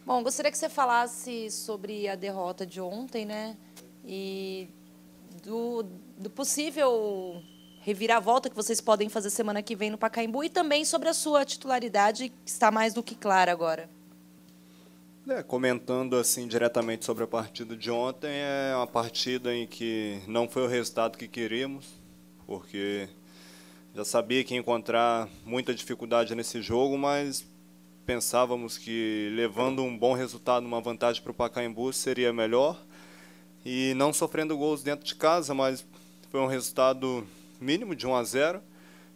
Bom, gostaria que você falasse sobre a derrota de ontem, né? E do possível reviravolta que vocês podem fazer semana que vem no Pacaembu e também sobre a sua titularidade, que está mais do que clara agora. Comentando assim diretamente sobre a partida de ontem, é uma partida em que não foi o resultado que queríamos, porque já sabia que ia encontrar muita dificuldade nesse jogo, mas pensávamos que levando um bom resultado, uma vantagem para o Pacaembu seria melhor, e não sofrendo gols dentro de casa, mas foi um resultado mínimo de 1-0,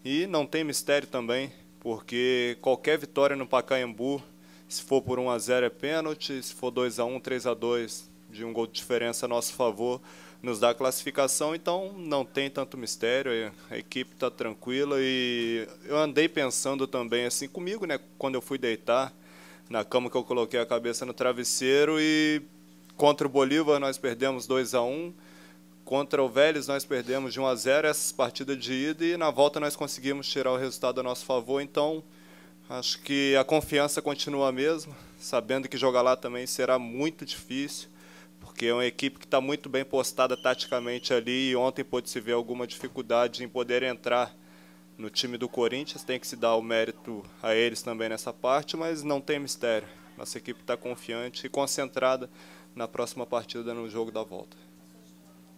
e não tem mistério também, porque qualquer vitória no Pacaembu, se for por 1-0 é pênalti, se for 2-1, 3-2, de um gol de diferença a nosso favor, nos dá a classificação, então não tem tanto mistério, a equipe está tranquila. E eu andei pensando também assim comigo, né, quando eu fui deitar na cama, que eu coloquei a cabeça no travesseiro, e contra o Bolívar nós perdemos 2-1, contra o Vélez nós perdemos de 1-0 essas partidas de ida, e na volta nós conseguimos tirar o resultado a nosso favor. Então acho que a confiança continua a mesma, sabendo que jogar lá também será muito difícil, porque é uma equipe que está muito bem postada taticamente ali, e ontem pôde-se ver alguma dificuldade em poder entrar no time do Corinthians. Tem que se dar o mérito a eles também nessa parte, mas não tem mistério. Nossa equipe está confiante e concentrada na próxima partida, no jogo da volta.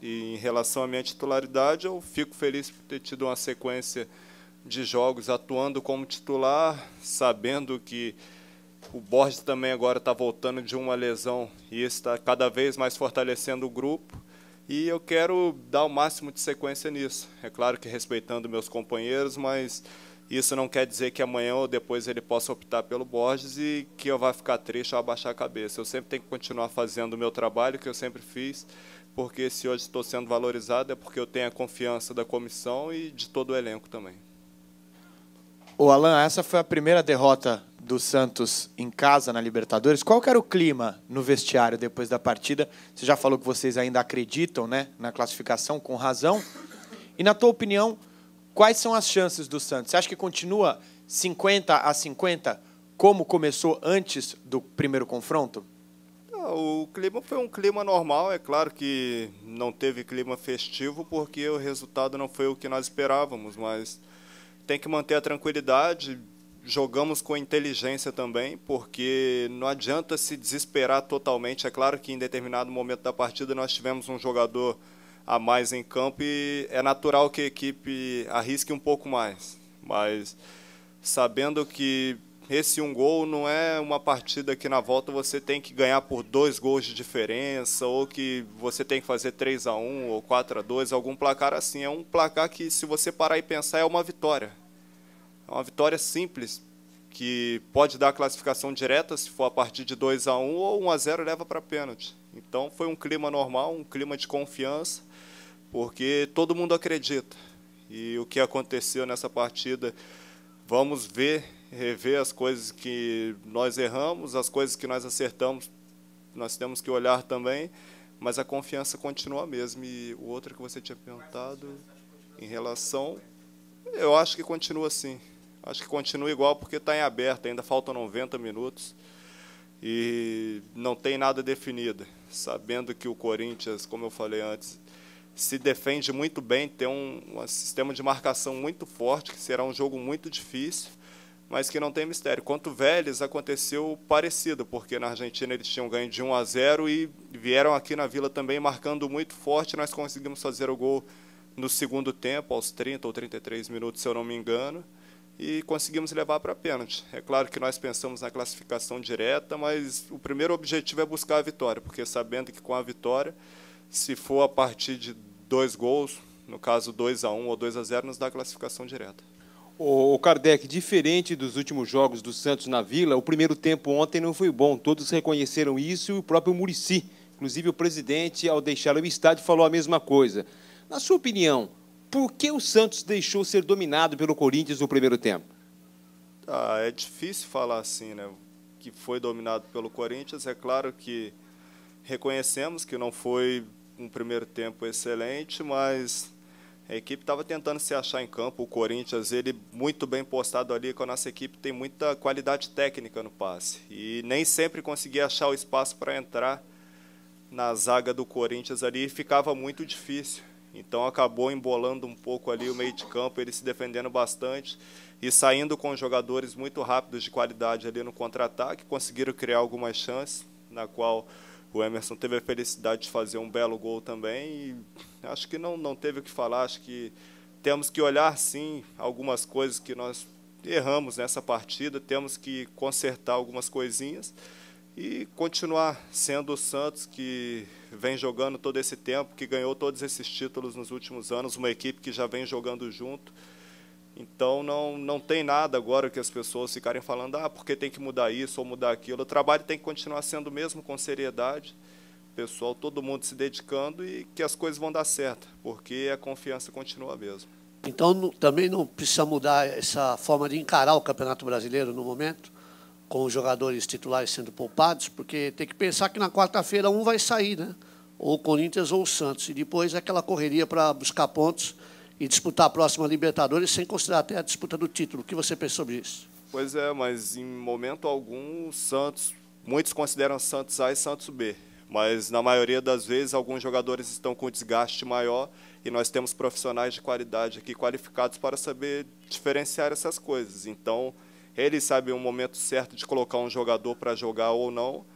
E em relação à minha titularidade, eu fico feliz por ter tido uma sequência de jogos atuando como titular, sabendo que o Borges também agora está voltando de uma lesão e está cada vez mais fortalecendo o grupo. E eu quero dar o máximo de sequência nisso. É claro que respeitando meus companheiros, mas isso não quer dizer que amanhã ou depois ele possa optar pelo Borges e que eu vá ficar triste ou abaixar a cabeça. Eu sempre tenho que continuar fazendo o meu trabalho, que eu sempre fiz, porque se hoje estou sendo valorizado é porque eu tenho a confiança da comissão e de todo o elenco também. Ô, Alan, essa foi a primeira derrota do Santos em casa na Libertadores. Qual que era o clima no vestiário depois da partida? Você já falou que vocês ainda acreditam, né, na classificação, com razão. E, na tua opinião, quais são as chances do Santos? Você acha que continua 50-50, como começou antes do primeiro confronto? O clima foi um clima normal. É claro que não teve clima festivo, porque o resultado não foi o que nós esperávamos, mas tem que manter a tranquilidade. Jogamos com inteligência também, porque não adianta se desesperar totalmente. É claro que em determinado momento da partida nós tivemos um jogador a mais em campo e é natural que a equipe arrisque um pouco mais, mas sabendo que esse um gol não é uma partida que na volta você tem que ganhar por 2 gols de diferença, ou que você tem que fazer 3-1 ou 4-2, algum placar assim. É um placar que, se você parar e pensar, é uma vitória. É uma vitória simples, que pode dar a classificação direta se for a partir de 2-1, ou 1-0 leva para pênalti. Então foi um clima normal, um clima de confiança, porque todo mundo acredita. E o que aconteceu nessa partida, vamos ver, rever as coisas que nós erramos, as coisas que nós acertamos, nós temos que olhar também, mas a confiança continua a mesma. E o outro que você tinha perguntado, em relação, eu acho que continua assim. Acho que continua igual, porque está em aberto, ainda faltam 90 minutos e não tem nada definido. Sabendo que o Corinthians, como eu falei antes, se defende muito bem, tem um sistema de marcação muito forte, que será um jogo muito difícil, mas que não tem mistério. Quanto o Vélez, aconteceu parecido, porque na Argentina eles tinham ganho de 1-0 e vieram aqui na Vila também marcando muito forte. Nós conseguimos fazer o gol no segundo tempo, aos 30 ou 33 minutos, se eu não me engano, e conseguimos levar para pênalti. É claro que nós pensamos na classificação direta, mas o primeiro objetivo é buscar a vitória, porque sabendo que com a vitória, se for a partir de 2 gols, no caso 2-1 ou 2-0, nos dá a classificação direta. O Kardec, diferente dos últimos jogos do Santos na Vila, o primeiro tempo ontem não foi bom. Todos reconheceram isso, e o próprio Muricy, inclusive o presidente, ao deixar o estádio, falou a mesma coisa. Na sua opinião, por que o Santos deixou ser dominado pelo Corinthians no primeiro tempo? É difícil falar assim, né? Que foi dominado pelo Corinthians. É claro que reconhecemos que não foi um primeiro tempo excelente, mas A equipe estava tentando se achar em campo. O Corinthians, ele muito bem postado ali, com a nossa equipe tem muita qualidade técnica no passe. E nem sempre conseguia achar o espaço para entrar na zaga do Corinthians ali, e ficava muito difícil. Então acabou embolando um pouco ali o meio de campo, ele se defendendo bastante e saindo com jogadores muito rápidos de qualidade ali no contra-ataque, conseguiram criar algumas chances, na qual o Emerson teve a felicidade de fazer um belo gol também, e acho que não teve o que falar. Acho que temos que olhar, sim, algumas coisas que nós erramos nessa partida, temos que consertar algumas coisinhas e continuar sendo o Santos que vem jogando todo esse tempo, que ganhou todos esses títulos nos últimos anos, uma equipe que já vem jogando junto. Então não tem nada agora que as pessoas ficarem falando, porque tem que mudar isso ou mudar aquilo. O trabalho tem que continuar sendo o mesmo, com seriedade, pessoal, todo mundo se dedicando, e que as coisas vão dar certo, porque a confiança continua mesmo. Então também não precisa mudar essa forma de encarar o Campeonato Brasileiro no momento, com os jogadores titulares sendo poupados, porque tem que pensar que na quarta-feira um vai sair, né? Ou o Corinthians ou o Santos, e depois é aquela correria para buscar pontos e disputar a próxima Libertadores, sem considerar até a disputa do título. O que você pensa sobre isso? Pois é, mas em momento algum o Santos, muitos consideram Santos A e Santos B, mas na maioria das vezes alguns jogadores estão com desgaste maior e nós temos profissionais de qualidade aqui qualificados para saber diferenciar essas coisas. Então, eles sabem o momento certo de colocar um jogador para jogar ou não,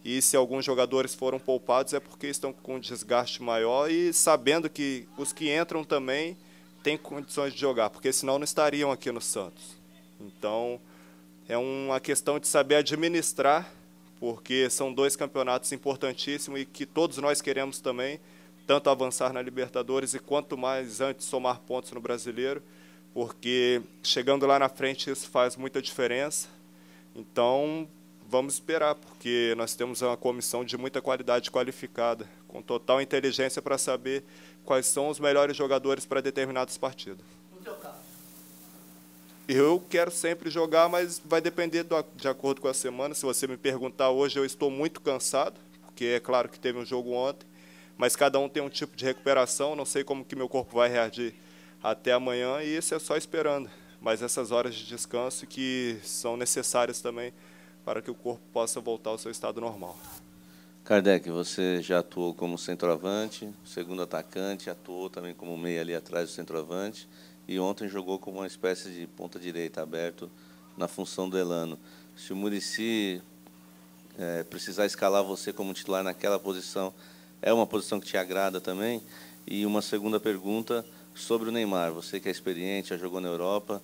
e se alguns jogadores foram poupados é porque estão com desgaste maior e sabendo que os que entram também têm condições de jogar, porque senão não estariam aqui no Santos. Então, é uma questão de saber administrar, porque são dois campeonatos importantíssimos e que todos nós queremos também, tanto avançar na Libertadores e quanto mais antes somar pontos no Brasileiro, porque chegando lá na frente isso faz muita diferença. Então, vamos esperar, porque nós temos uma comissão de muita qualidade qualificada, com total inteligência para saber quais são os melhores jogadores para determinadas partidas. No teu caso? Eu quero sempre jogar, mas vai depender de acordo com a semana. Se você me perguntar hoje, eu estou muito cansado, porque é claro que teve um jogo ontem, mas cada um tem um tipo de recuperação, não sei como que meu corpo vai reagir até amanhã, e isso é só esperando. Mas essas horas de descanso que são necessárias também para que o corpo possa voltar ao seu estado normal. Kardec, você já atuou como centroavante, segundo atacante, atuou também como meia ali atrás do centroavante, e ontem jogou como uma espécie de ponta direita aberto na função do Elano. Se o Muricy precisar escalar você como titular naquela posição, é uma posição que te agrada também? E uma segunda pergunta sobre o Neymar. Você que é experiente, já jogou na Europa,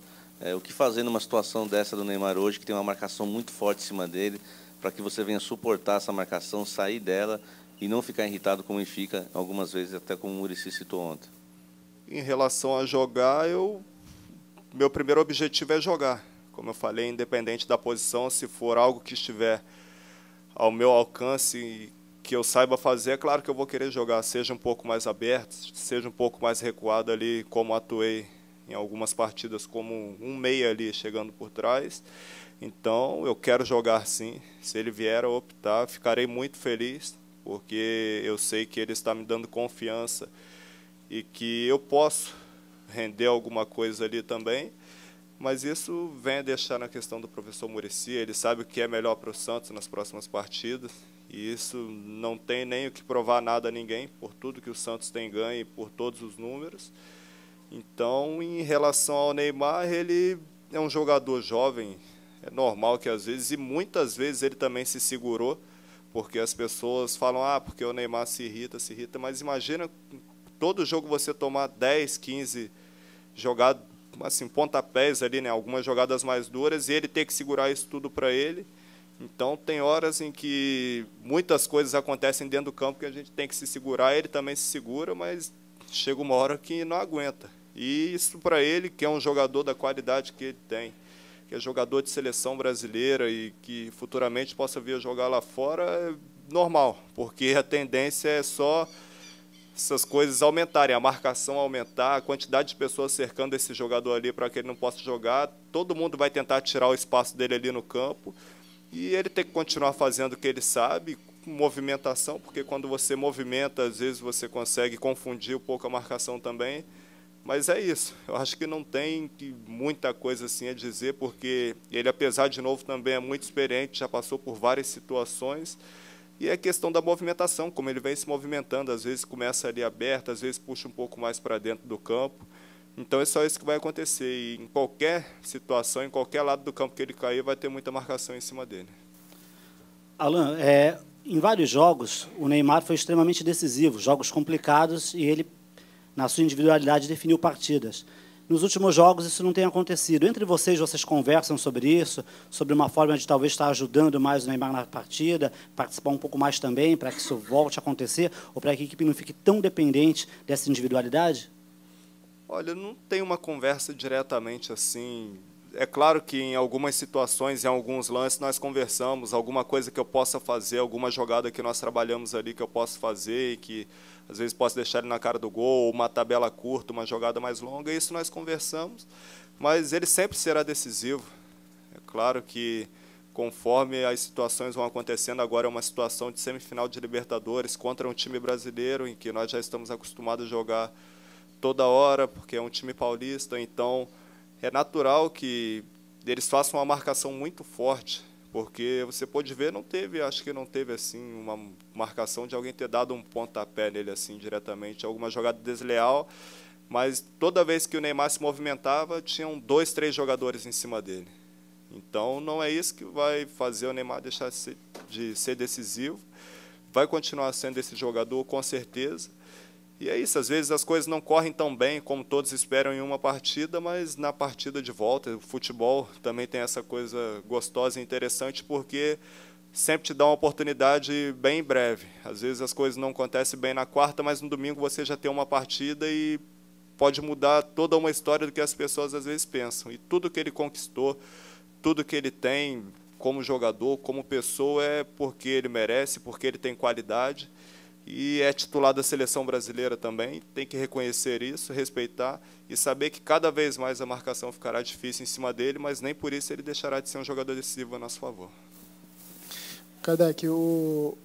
o que fazer numa situação dessa do Neymar hoje, que tem uma marcação muito forte em cima dele, para que você venha suportar essa marcação, sair dela e não ficar irritado como ele fica algumas vezes, até como o Muricy citou ontem? Em relação a jogar, meu primeiro objetivo é jogar. Como eu falei, independente da posição, se for algo que estiver ao meu alcance e que eu saiba fazer, é claro que eu vou querer jogar, seja um pouco mais aberto, seja um pouco mais recuado ali, como atuei em algumas partidas como um meia ali, chegando por trás. Então, eu quero jogar sim. Se ele vier a optar, ficarei muito feliz, porque eu sei que ele está me dando confiança e que eu posso render alguma coisa ali também. Mas isso vem a deixar na questão do professor Muricy. Ele sabe o que é melhor para o Santos nas próximas partidas. E isso não tem nem o que provar nada a ninguém, por tudo que o Santos tem ganho e por todos os números. Então, em relação ao Neymar, ele é um jogador jovem. É normal que às vezes, e muitas vezes, ele também se segurou, porque as pessoas falam, porque o Neymar se irrita, mas imagina todo jogo você tomar 10, 15 jogadas, assim, pontapés ali, né, algumas jogadas mais duras, e ele ter que segurar isso tudo para ele. Então, tem horas em que muitas coisas acontecem dentro do campo que a gente tem que se segurar, ele também se segura, mas chega uma hora que não aguenta. E isso para ele, que é um jogador da qualidade que ele tem, que é jogador de seleção brasileira e que futuramente possa vir a jogar lá fora, é normal, porque a tendência é só essas coisas aumentarem, a marcação aumentar, a quantidade de pessoas cercando esse jogador ali para que ele não possa jogar, todo mundo vai tentar tirar o espaço dele ali no campo, e ele tem que continuar fazendo o que ele sabe, movimentação, porque quando você movimenta, às vezes você consegue confundir um pouco a marcação também, Mas é isso, eu acho que não tem muita coisa assim a dizer, porque ele, apesar de novo, também é muito experiente, já passou por várias situações, e é questão da movimentação, como ele vem se movimentando, às vezes começa ali aberto, às vezes puxa um pouco mais para dentro do campo. Então é só isso que vai acontecer, e em qualquer situação, em qualquer lado do campo que ele cair, vai ter muita marcação em cima dele. Alan, em vários jogos, o Neymar foi extremamente decisivo, jogos complicados, e ele, na sua individualidade, definiu partidas. Nos últimos jogos, isso não tem acontecido. Entre vocês conversam sobre isso, sobre uma forma de talvez estar ajudando mais o Neymar na partida, participar um pouco mais também, para que isso volte a acontecer, ou para que a equipe não fique tão dependente dessa individualidade? Olha, não tem uma conversa diretamente assim. É claro que em algumas situações, em alguns lances, nós conversamos, alguma coisa que eu possa fazer, alguma jogada que nós trabalhamos ali que eu posso fazer e que às vezes posso deixar ele na cara do gol, uma tabela curta, uma jogada mais longa, isso nós conversamos, mas ele sempre será decisivo. É claro que conforme as situações vão acontecendo, agora é uma situação de semifinal de Libertadores contra um time brasileiro, em que nós já estamos acostumados a jogar toda hora, porque é um time paulista, então é natural que eles façam uma marcação muito forte, porque você pode ver, acho que não teve assim uma marcação de alguém ter dado um pontapé nele assim diretamente, alguma jogada desleal, mas toda vez que o Neymar se movimentava, tinham 2, 3 jogadores em cima dele. Então não é isso que vai fazer o Neymar deixar de ser decisivo, vai continuar sendo esse jogador com certeza. E é isso, às vezes as coisas não correm tão bem como todos esperam em uma partida, mas na partida de volta, o futebol também tem essa coisa gostosa e interessante, porque sempre te dá uma oportunidade bem breve. Às vezes as coisas não acontecem bem na quarta, mas no domingo você já tem uma partida e pode mudar toda uma história do que as pessoas às vezes pensam. E tudo que ele conquistou, tudo que ele tem como jogador, como pessoa, é porque ele merece, porque ele tem qualidade. E é titular da seleção brasileira também, tem que reconhecer isso, respeitar e saber que cada vez mais a marcação ficará difícil em cima dele, mas nem por isso ele deixará de ser um jogador decisivo a nosso favor. Kardec, o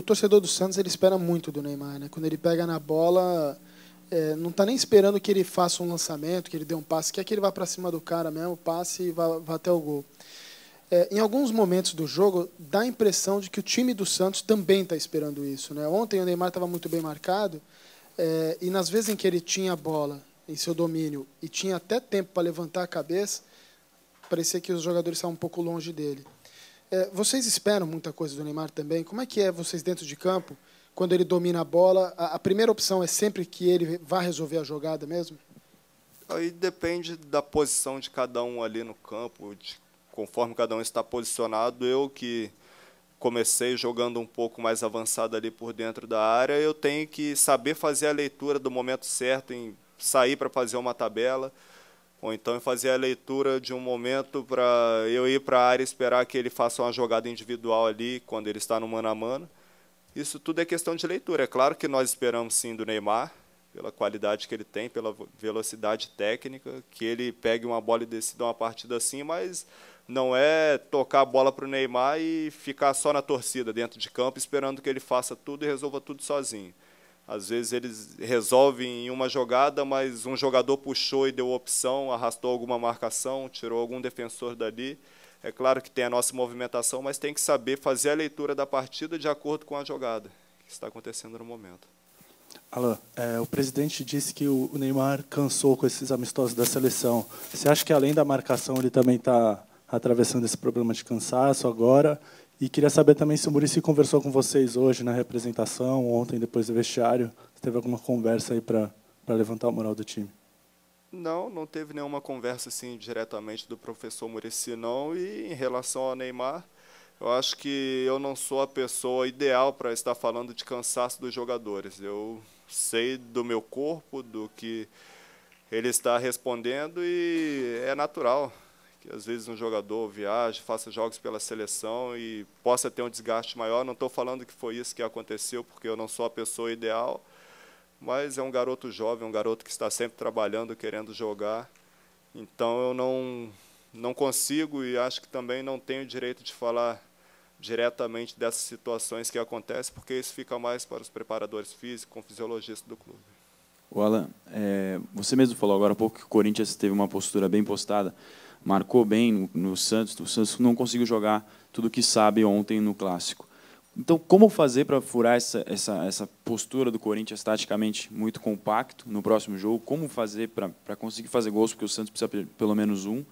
torcedor do Santos ele espera muito do Neymar, né? Quando ele pega na bola, não está nem esperando que ele faça um lançamento, que ele dê um passe, quer que ele vá para cima do cara mesmo, passe e vá até o gol. Em alguns momentos do jogo, dá a impressão de que o time do Santos também está esperando isso, né? Ontem o Neymar estava muito bem marcado, e nas vezes em que ele tinha a bola em seu domínio e tinha até tempo para levantar a cabeça, parecia que os jogadores estavam um pouco longe dele. Vocês esperam muita coisa do Neymar também? Como é que é vocês dentro de campo, quando ele domina a bola? A primeira opção é sempre que ele vá resolver a jogada mesmo? Aí depende da posição de cada um ali no campo, conforme cada um está posicionado. Eu que comecei jogando um pouco mais avançado ali por dentro da área, eu tenho que saber fazer a leitura do momento certo, em sair para fazer uma tabela, ou então fazer a leitura de um momento para eu ir para a área e esperar que ele faça uma jogada individual ali, quando ele está no mano a mano. Isso tudo é questão de leitura. É claro que nós esperamos sim do Neymar, pela qualidade que ele tem, pela velocidade técnica, que ele pegue uma bola e decida uma partida assim, mas não é tocar a bola para o Neymar e ficar só na torcida dentro de campo, esperando que ele faça tudo e resolva tudo sozinho. Às vezes eles resolvem em uma jogada, mas um jogador puxou e deu opção, arrastou alguma marcação, tirou algum defensor dali. É claro que tem a nossa movimentação, mas tem que saber fazer a leitura da partida de acordo com a jogada que está acontecendo no momento. Alan, o presidente disse que o Neymar cansou com esses amistosos da seleção. Você acha que além da marcação ele também está atravessando esse problema de cansaço agora? E queria saber também se o Muricy conversou com vocês hoje na representação, ontem depois do vestiário. Se teve alguma conversa aí para levantar o moral do time? Não teve nenhuma conversa assim diretamente do professor Muricy, não. E em relação ao Neymar, eu acho que eu não sou a pessoa ideal para estar falando de cansaço dos jogadores. Eu sei do meu corpo, do que ele está respondendo, e é natural que às vezes um jogador viaje, faça jogos pela seleção e possa ter um desgaste maior. Não estou falando que foi isso que aconteceu, porque eu não sou a pessoa ideal, mas é um garoto jovem, um garoto que está sempre trabalhando, querendo jogar. Então eu não consigo, e acho que também não tenho direito de falar diretamente dessas situações que acontecem, porque isso fica mais para os preparadores físicos, com fisiologistas do clube. O Alan, você mesmo falou agora há pouco que o Corinthians teve uma postura bem postada, marcou bem no Santos. O Santos não conseguiu jogar tudo o que sabe ontem no Clássico. Então, como fazer para furar essa postura do Corinthians taticamente muito compacto no próximo jogo? Como fazer para conseguir fazer gols, porque o Santos precisa pelo menos um?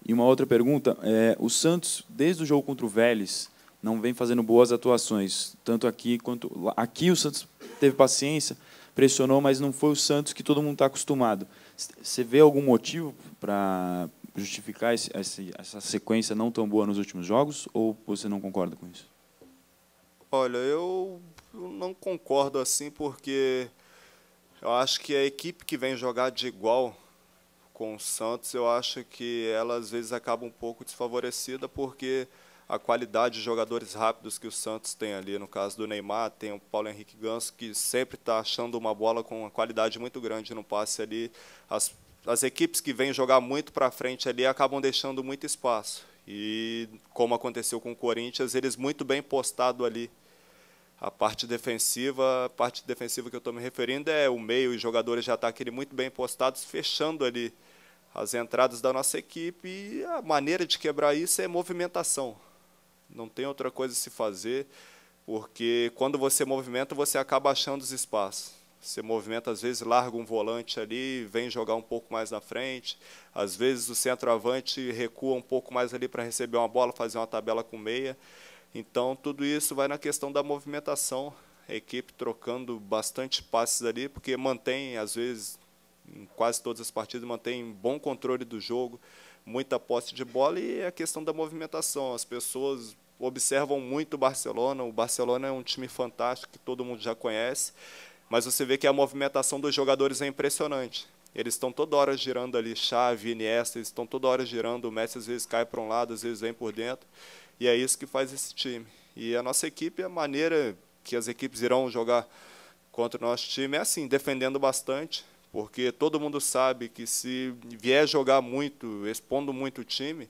E uma outra pergunta, o Santos, desde o jogo contra o Vélez, não vem fazendo boas atuações, tanto aqui quanto lá. Aqui o Santos teve paciência, pressionou, mas não foi o Santos que todo mundo está acostumado. Você vê algum motivo para justificar essa sequência não tão boa nos últimos jogos, ou você não concorda com isso? Olha, eu não concordo assim, porque eu acho que a equipe que vem jogar de igual com o Santos, eu acho que ela às vezes acaba um pouco desfavorecida, porque a qualidade de jogadores rápidos que o Santos tem ali, no caso do Neymar, tem o Paulo Henrique Ganso, que sempre está achando uma bola com uma qualidade muito grande no passe ali. As equipes que vêm jogar muito para frente ali acabam deixando muito espaço. E, como aconteceu com o Corinthians, eles muito bem postados ali. A parte defensiva que eu estou me referindo é o meio e jogadores de ataque muito bem postados, fechando ali as entradas da nossa equipe. E a maneira de quebrar isso é movimentação. Não tem outra coisa a se fazer, porque quando você movimenta, você acaba achando os espaços. Você movimenta, às vezes, larga um volante ali, vem jogar um pouco mais na frente. Às vezes, o centroavante recua um pouco mais ali para receber uma bola, fazer uma tabela com meia. Então, tudo isso vai na questão da movimentação. A equipe trocando bastante passes ali, porque mantém, às vezes, em quase todas as partidas, mantém bom controle do jogo, muita posse de bola, e a questão da movimentação. As pessoas observam muito o Barcelona. O Barcelona é um time fantástico que todo mundo já conhece, mas você vê que a movimentação dos jogadores é impressionante. Eles estão toda hora girando ali, Xavi, Iniesta, eles estão toda hora girando. O Messi às vezes cai para um lado, às vezes vem por dentro, e é isso que faz esse time. E a nossa equipe, a maneira que as equipes irão jogar contra o nosso time é assim, defendendo bastante, porque todo mundo sabe que se vier jogar muito, expondo muito o time,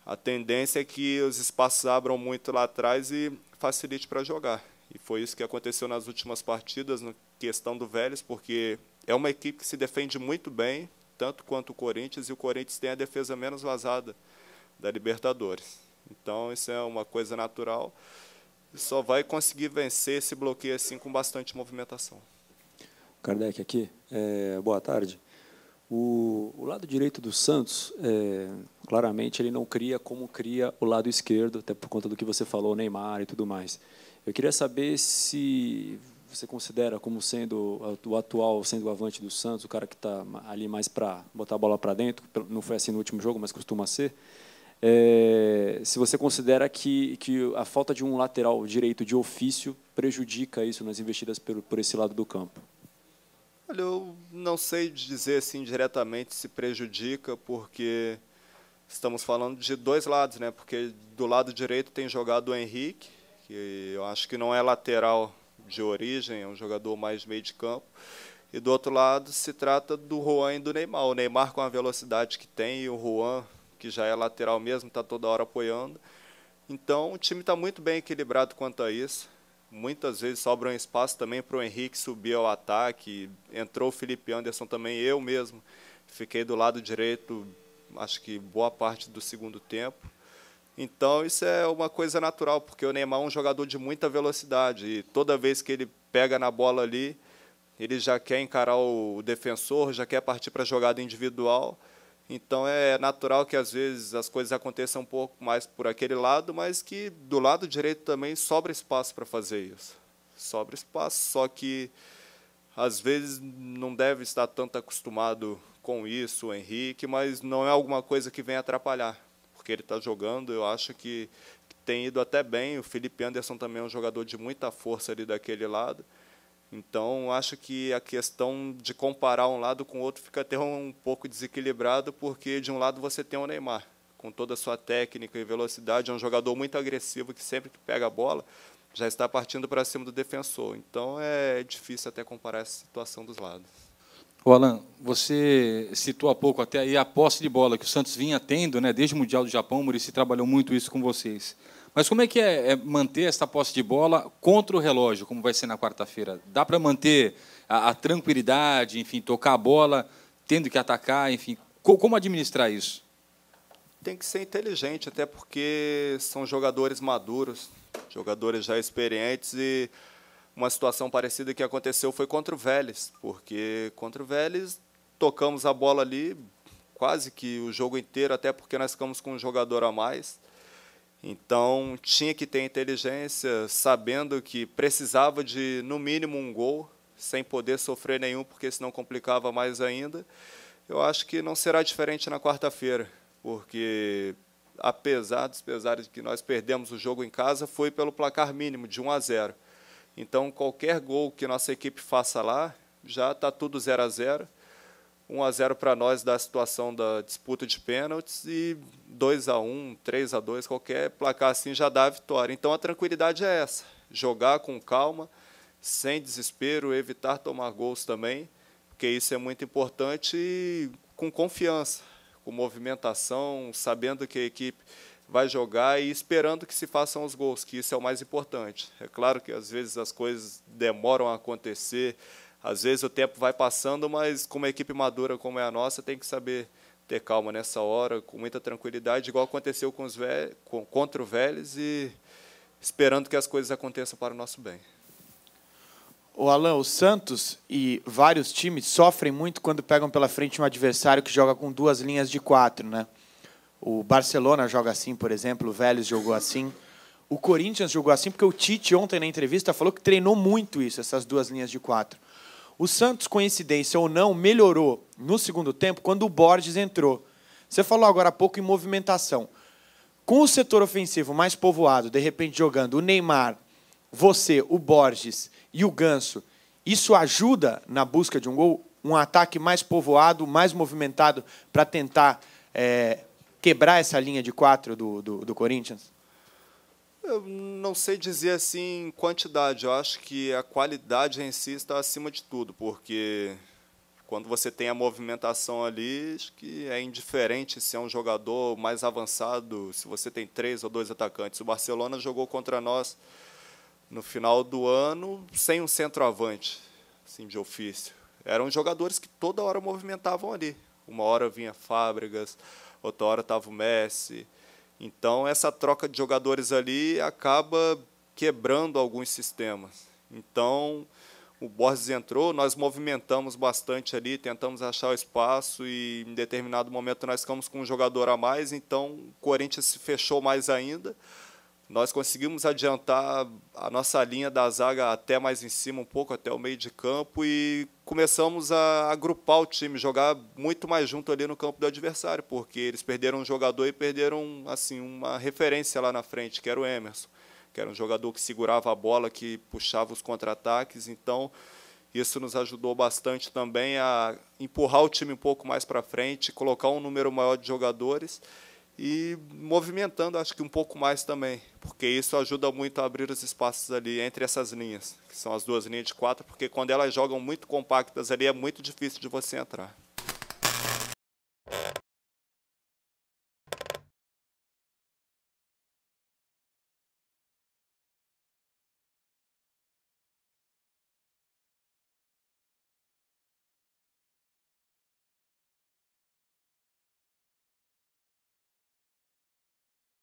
a tendência é que os espaços abram muito lá atrás e facilite para jogar. E foi isso que aconteceu nas últimas partidas, na questão do Vélez, porque é uma equipe que se defende muito bem, tanto quanto o Corinthians, e o Corinthians tem a defesa menos vazada da Libertadores. Então, isso é uma coisa natural. E só vai conseguir vencer esse bloqueio assim com bastante movimentação. Kardec aqui. Boa tarde. O lado direito do Santos, claramente, ele não cria como cria o lado esquerdo, até por conta do que você falou, Neymar e tudo mais. Eu queria saber se você considera como sendo o atual centroavante do Santos, o cara que está ali mais para botar a bola para dentro, não foi assim no último jogo, mas costuma ser. Se você considera que a falta de um lateral direito de ofício prejudica isso nas investidas por esse lado do campo. Olha, eu não sei dizer assim diretamente se prejudica, porque estamos falando de dois lados, né? Porque do lado direito tem jogado o Henrique, que eu acho que não é lateral de origem, é um jogador mais meio de campo. E do outro lado se trata do Juan e do Neymar. O Neymar com a velocidade que tem e o Juan, que já é lateral mesmo, está toda hora apoiando. Então, o time está muito bem equilibrado quanto a isso. Muitas vezes sobra um espaço também para o Henrique subir ao ataque. Entrou o Felipe Anderson também, eu mesmo. Fiquei do lado direito, acho que boa parte do segundo tempo. Então, isso é uma coisa natural, porque o Neymar é um jogador de muita velocidade. E toda vez que ele pega na bola ali, ele já quer encarar o defensor, já quer partir para a jogada individual. Então, é natural que, às vezes, as coisas aconteçam um pouco mais por aquele lado, mas que do lado direito também sobra espaço para fazer isso. Sobra espaço, só que, às vezes, não deve estar tanto acostumado com isso, o Henrique, mas não é alguma coisa que venha atrapalhar, porque ele está jogando, eu acho que tem ido até bem. O Felipe Anderson também é um jogador de muita força ali daquele lado. Então, acho que a questão de comparar um lado com o outro fica até um pouco desequilibrado, porque de um lado você tem o Neymar, com toda a sua técnica e velocidade, é um jogador muito agressivo, que sempre que pega a bola, já está partindo para cima do defensor. Então, é difícil até comparar essa situação dos lados. O Alan, você citou há pouco até aí a posse de bola que o Santos vinha tendo, né, desde o Mundial do Japão. O Muricy trabalhou muito isso com vocês. Mas como é que é manter essa posse de bola contra o relógio, como vai ser na quarta-feira? Dá para manter a tranquilidade, enfim, tocar a bola, tendo que atacar, enfim, como administrar isso? Tem que ser inteligente, até porque são jogadores maduros, jogadores já experientes, e uma situação parecida que aconteceu foi contra o Vélez, porque contra o Vélez tocamos a bola ali quase que o jogo inteiro, até porque nós ficamos com um jogador a mais. Então, tinha que ter inteligência, sabendo que precisava de, no mínimo, um gol, sem poder sofrer nenhum, porque senão complicava mais ainda. Eu acho que não será diferente na quarta-feira, porque, apesar dos pesares de que nós perdemos o jogo em casa, foi pelo placar mínimo, de 1-0. Então, qualquer gol que nossa equipe faça lá, já está tudo 0-0. 1-0 para nós da situação da disputa de pênaltis e 2-1, 3-2, qualquer placar assim já dá a vitória. Então, a tranquilidade é essa, jogar com calma, sem desespero, evitar tomar gols também, porque isso é muito importante, e com confiança, com movimentação, sabendo que a equipe vai jogar e esperando que se façam os gols, que isso é o mais importante. É claro que às vezes as coisas demoram a acontecer, às vezes o tempo vai passando, mas com uma equipe madura como é a nossa, tem que saber ter calma nessa hora, com muita tranquilidade, igual aconteceu contra o Vélez, e esperando que as coisas aconteçam para o nosso bem. O Alan, o Santos e vários times sofrem muito quando pegam pela frente um adversário que joga com 2 linhas de 4, né? O Barcelona joga assim, por exemplo, o Vélez jogou assim. O Corinthians jogou assim porque o Tite, ontem na entrevista, falou que treinou muito isso, essas 2 linhas de 4. O Santos, coincidência ou não, melhorou no segundo tempo quando o Borges entrou. Você falou agora há pouco em movimentação. Com o setor ofensivo mais povoado, de repente jogando o Neymar, você, o Borges e o Ganso, isso ajuda na busca de um gol? Um ataque mais povoado, mais movimentado, para tentar quebrar essa linha de 4 do Corinthians? Eu não sei dizer assim quantidade, eu acho que a qualidade em si está acima de tudo, porque quando você tem a movimentação ali, acho que é indiferente se é um jogador mais avançado, se você tem 3 ou 2 atacantes. O Barcelona jogou contra nós no final do ano sem um centroavante, assim, de ofício. Eram jogadores que toda hora movimentavam ali. Uma hora vinha Fábregas, outra hora estava o Messi. Então, essa troca de jogadores ali acaba quebrando alguns sistemas. Então, o Borges entrou, nós movimentamos bastante ali, tentamos achar o espaço e, em determinado momento, nós ficamos com um jogador a mais, então o Corinthians se fechou mais ainda. Nós conseguimos adiantar a nossa linha da zaga até mais em cima, um pouco, até o meio de campo, e começamos a agrupar o time, jogar muito mais junto ali no campo do adversário, porque eles perderam um jogador e perderam assim, uma referência lá na frente, que era o Emerson, que era um jogador que segurava a bola, que puxava os contra-ataques. Então, isso nos ajudou bastante também a empurrar o time um pouco mais para frente, colocar um número maior de jogadores, e movimentando, acho que um pouco mais também, porque isso ajuda muito a abrir os espaços ali entre essas linhas, que são as 2 linhas de 4, porque quando elas jogam muito compactas ali, é muito difícil de você entrar.